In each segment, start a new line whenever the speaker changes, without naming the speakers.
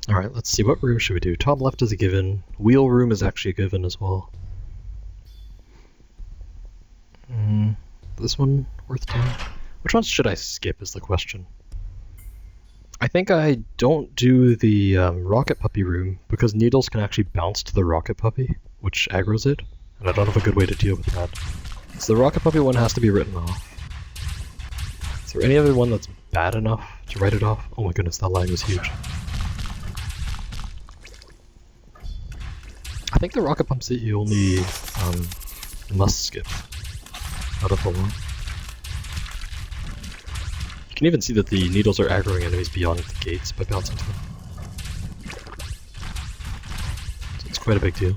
Alright, let's see. What room should we do? Top left is a given. Wheel room is actually a given as well. This one worth doing? Which ones should I skip is the question. I think I don't do the rocket puppy room because needles can actually bounce to the rocket puppy, which aggroes it, and I don't have a good way to deal with that. So the rocket puppy one has to be written off. Is there any other one that's bad enough to write it off? Oh my goodness, that line was huge. I think the rocket pump's that you only must skip out of the lot. You can even see that the needles are aggroing enemies beyond the gates by bouncing to them. So it's quite a big deal.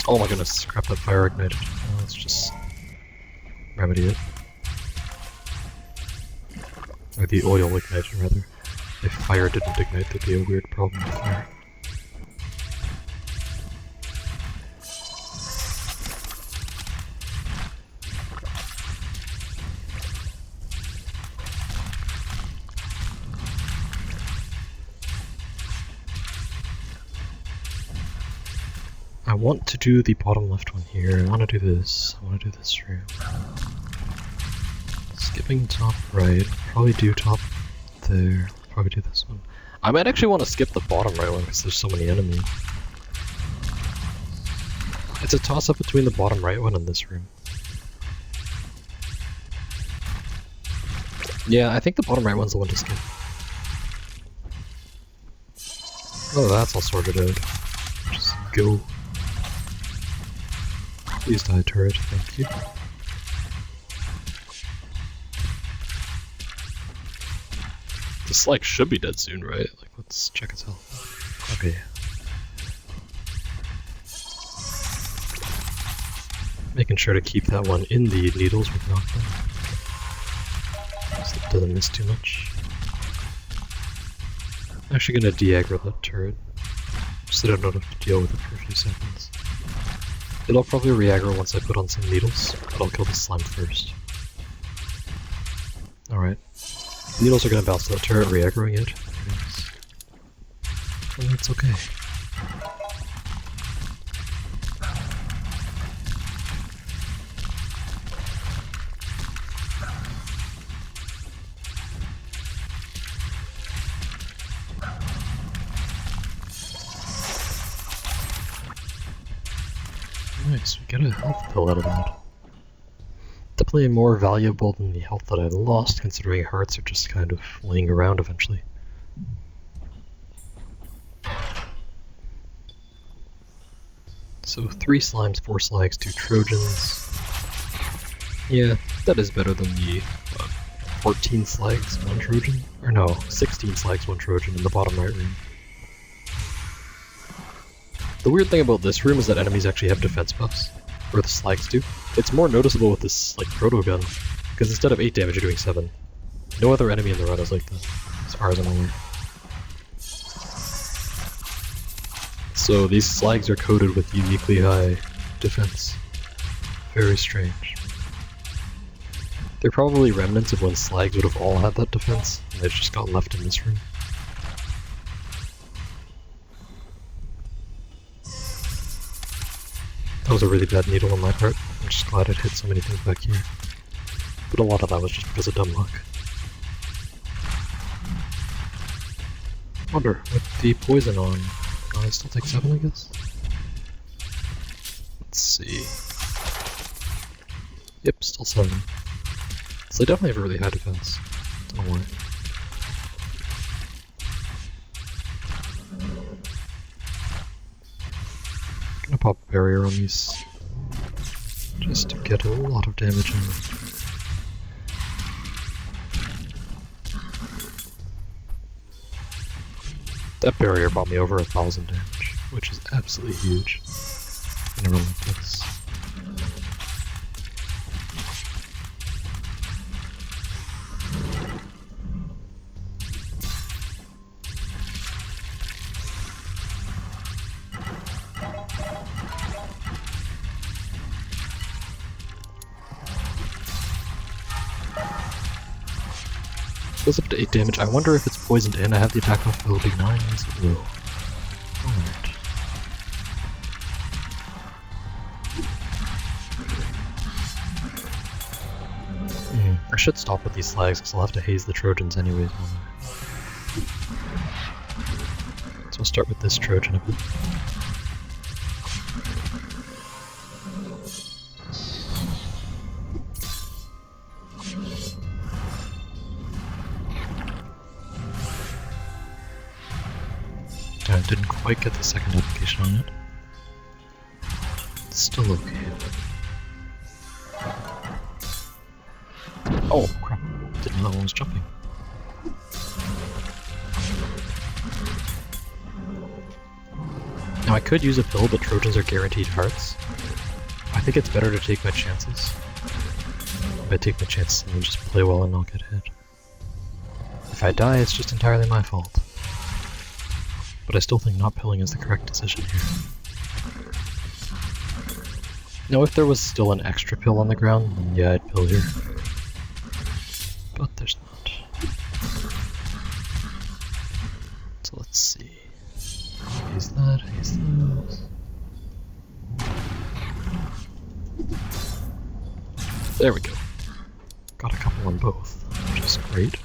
Oh my goodness, crap, that fire ignited. Let's just remedy it. Or the oil ignited, rather. If fire didn't ignite, there'd be a weird problem with fire. I want to do the bottom left one here. I want to do this. I want to do this room. Skipping top right. Probably do top there. Probably do this one. I might actually want to skip the bottom right one because there's so many enemies. It's a toss-up between the bottom right one and this room. Yeah, I think the bottom right one's the one to skip. Oh, that's all sorted out. Just go. Please die, turret. Thank you. This like should be dead soon, right? Like, let's check its health. Okay. Making sure to keep that one in the needles with knockdown, so it doesn't miss too much. I'm actually gonna de-aggro that turret, so I don't have to deal with it for a few seconds. It'll probably re-aggro once I put on some needles, but I'll kill the slime first. Alright. Needles are gonna bounce to that turret, re-aggroing it. And it's okay. Nice, we get a health pill out of that. Definitely more valuable than the health that I lost, considering hearts are just kind of laying around eventually. So 3 slimes, 4 slags, 2 Trojans. Yeah, that is better than the 14 slags, 1 Trojan? Or no, 16 slags, 1 Trojan in the bottom right room. The weird thing about this room is that enemies actually have defense buffs, or the slags do. It's more noticeable with this, like, Protogun, because instead of 8 damage you're doing 7. No other enemy in the run is like that, as far as I'm aware. So these slags are coated with uniquely high defense. Very strange. They're probably remnants of when slags would have all had that defense, and they've just got left in this room. That was a really bad needle on my part. I'm just glad it hit so many things back here. But a lot of that was just because of dumb luck. Wonder, with the poison on, can I still take 7, I guess? Let's see. Yep, still 7. So they definitely have a really high defense. Don't know why. I'm gonna pop a barrier on these, just to get a lot of damage in. That barrier brought me over 1000 damage, which is absolutely huge in a run like this. Goes up to 8 damage. I wonder if it's poisoned in. I have the attack buff, will be 9. Yes, it will. Alright. I should stop with these slags because I'll have to haze the Trojans anyways. So I'll start with this Trojan a bit. I didn't quite get the second application on it. It's still okay. Oh crap, didn't know that one was jumping. Now I could use a pill, but Trojans are guaranteed hearts. I think it's better to take my chances. If I take my chances and then just play well and not get hit. If I die, it's just entirely my fault. But I still think not pilling is the correct decision here. Now if there was still an extra pill on the ground, then yeah, I'd pill here. But there's not. So let's see. He's that, he's those. There we go. Got a couple on both, which is great.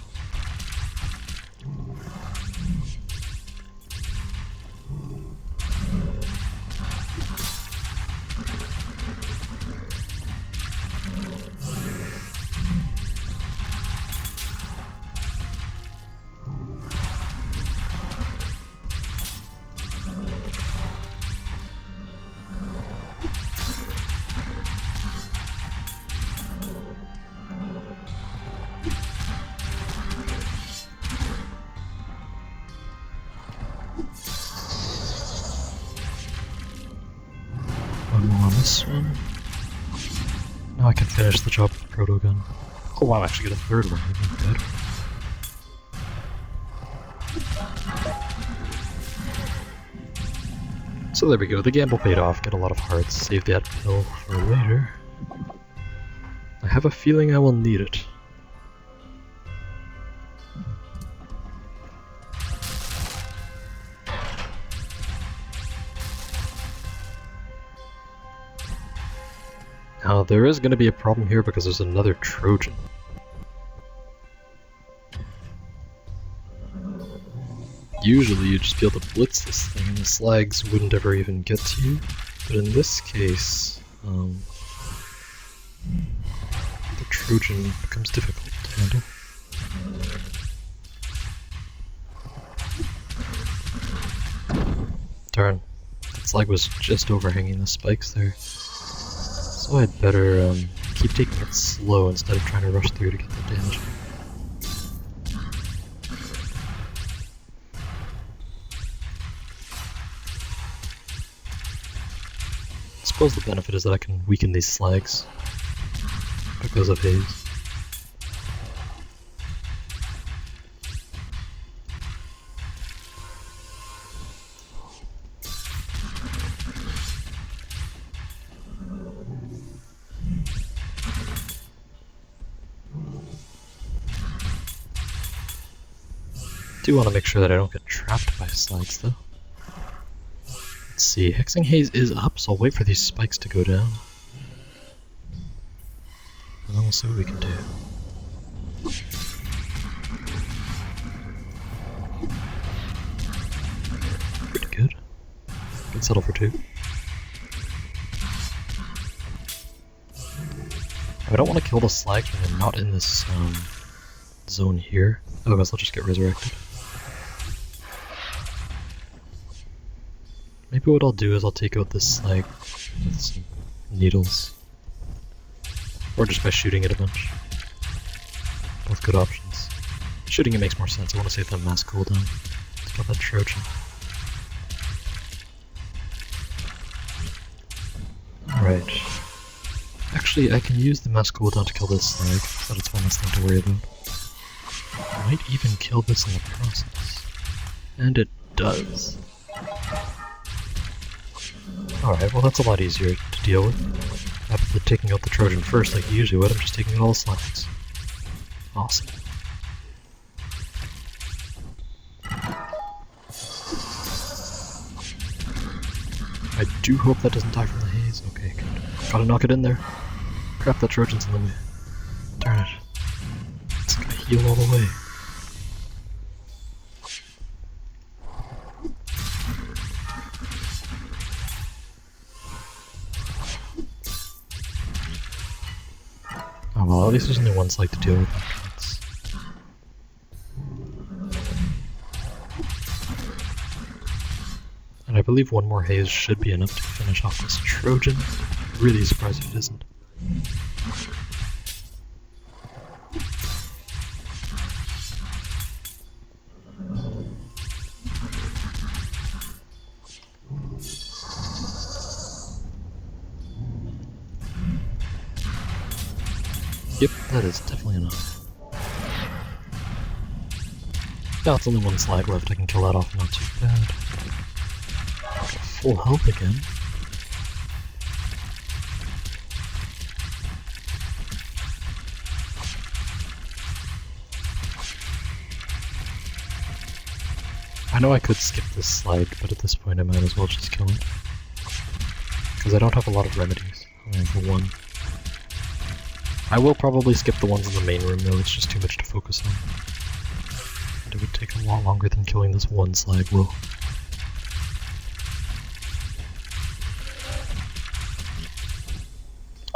One more on this one. Now I can finish the job with the Protogun. Oh wow, I actually get a third one, even better. So there we go, the gamble paid off, get a lot of hearts, save that pill for later. I have a feeling I will need it. Now there is going to be a problem here because there's another Trojan. Usually you'd just be able to blitz this thing and the slags wouldn't ever even get to you, but in this case, the Trojan becomes difficult to handle. Darn, that slag was just overhanging the spikes there. So I'd better keep taking it slow instead of trying to rush through to get the damage. I suppose the benefit is that I can weaken these slags because of haze. Do want to make sure that I don't get trapped by slags though. Let's see, Hexing Haze is up, so I'll wait for these spikes to go down. And then we'll see what we can do. Pretty good. Can settle for 2. I don't want to kill the slags when they're not in this zone here, otherwise they'll just get resurrected. Maybe what I'll do is I'll take out this slag with some needles. Or just by shooting it a bunch. Both good options. Shooting it makes more sense, I want to save them mass cooldown. Let's kill that Trojan. Alright. Actually, I can use the mass cooldown to kill this slag, so that's one less thing to worry about. I might even kill this in the process. And it does. Alright, well that's a lot easier to deal with. Rather than taking out the Trojan first like you usually would, I'm just taking out all the slags. Awesome. I do hope that doesn't die from the haze. Okay, good. Gotta knock it in there. Crap, that Trojan's in the way. Darn it. It's gonna heal all the way. Oh well, at least there's only one slag to deal with. And I believe one more haze should be enough to finish off this Trojan. Really surprised if it isn't. Yep, that is definitely enough. Now it's only one slag left, I can kill that off, not too bad. Full health again. I know I could skip this slide, but at this point I might as well just kill it. Because I don't have a lot of remedies. I only have one. I will probably skip the ones in the main room though, it's just too much to focus on. And it would take a lot longer than killing this one slag will.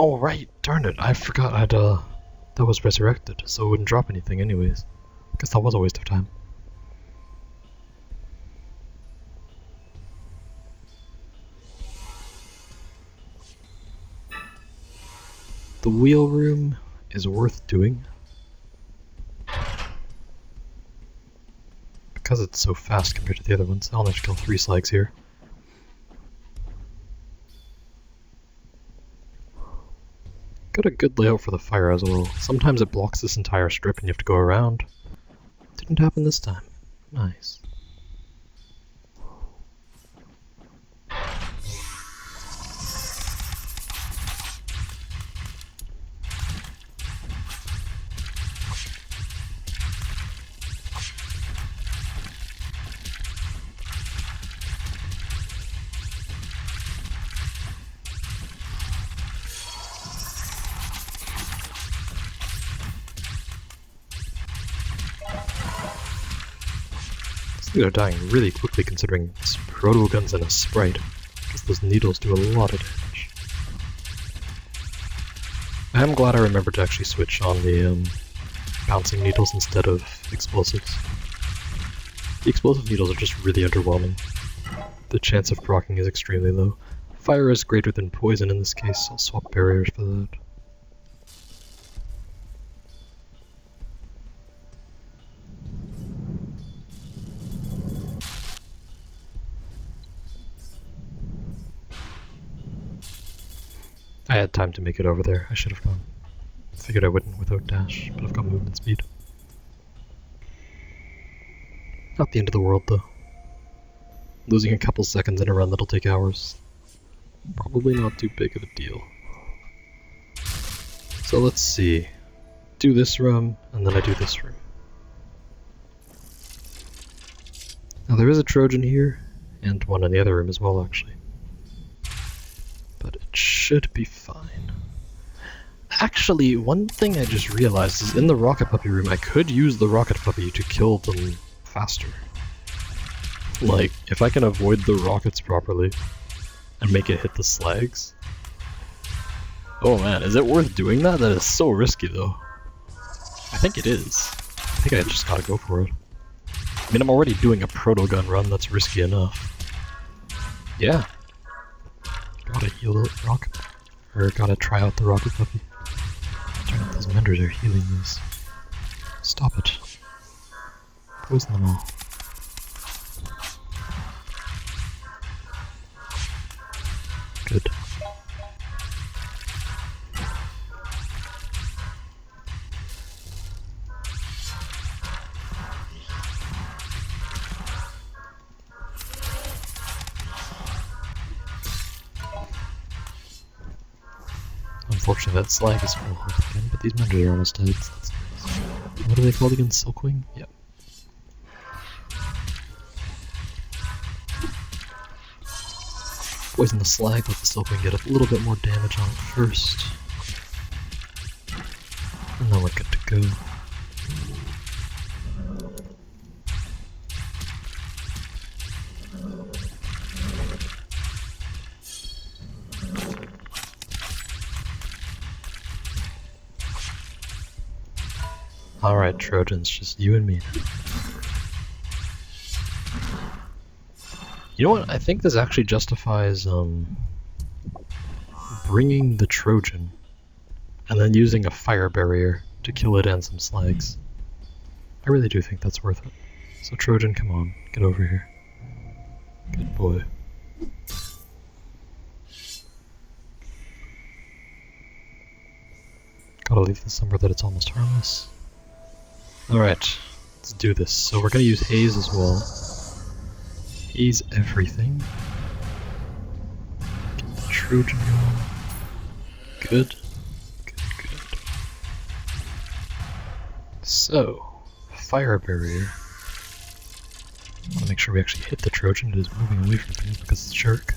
Oh right, darn it, I forgot that was resurrected, so it wouldn't drop anything anyways. Guess that was a waste of time. The wheel room is worth doing. Because it's so fast compared to the other ones, I'll only have to kill 3 slags here. Got a good layout for the fire as well. Sometimes it blocks this entire strip and you have to go around. Didn't happen this time. Nice. These are dying really quickly considering it's Protoguns and a Sprite, because those needles do a lot of damage. I am glad I remembered to actually switch on the bouncing needles instead of explosives. The explosive needles are just really underwhelming. The chance of proccing is extremely low. Fire is greater than poison in this case, so I'll swap barriers for that. I had time to make it over there. I should have gone. Figured I wouldn't without dash, but I've got movement speed. Not the end of the world though. Losing a couple seconds in a run that'll take hours. Probably not too big of a deal. So let's see. Do this room, and then I do this room. Now there is a Trojan here, and one in the other room as well actually. But it should be fine. Actually, one thing I just realized is in the Rocket Puppy room, I could use the Rocket Puppy to kill them faster. Like, if I can avoid the rockets properly and make it hit the slags. Oh man, is it worth doing that? That is so risky though. I think it is. I think I just gotta go for it. I mean, I'm already doing a Protogun run, that's risky enough. Yeah. Gotta heal the rocket, or gotta try out the Rocket Puppy. Darn it, those menders are healing these. Stop it. Poison them all. Good. Unfortunately, that slag is full health again, but these menders are almost dead, so that's nice. What are they called again? Silkwing? Yep. poison the slag with this so we can get a little bit more damage on it first. And then we're good to go. Alright, Trojans, just you and me now. You know what? I think this actually justifies bringing the Trojan and then using a fire barrier to kill it and some slags. I really do think that's worth it. So Trojan, come on, get over here. Good boy. Gotta leave this somewhere that it's almost harmless. Alright, let's do this. So we're gonna use haze as well. Haze everything. Get the Trojan going. Good. Good, good. So, fire barrier. I want to make sure we actually hit the Trojan. It is moving away from things because it's a shark.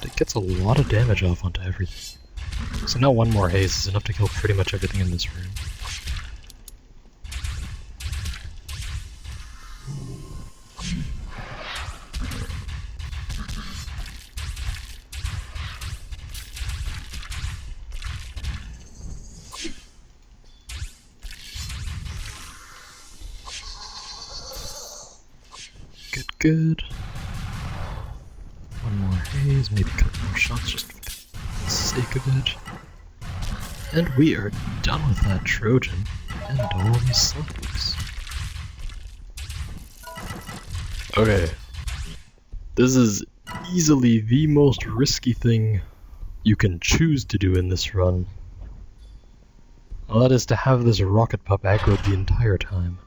It gets a lot of damage off onto everything. So now one more haze is enough to kill pretty much everything in this room. Good, good. One more haze, maybe a couple more shots just for the sake of it. And we are done with that Trojan and all these slugs. Okay. This is easily the most risky thing you can choose to do in this run. Well, that is to have this rocket pup aggroed the entire time.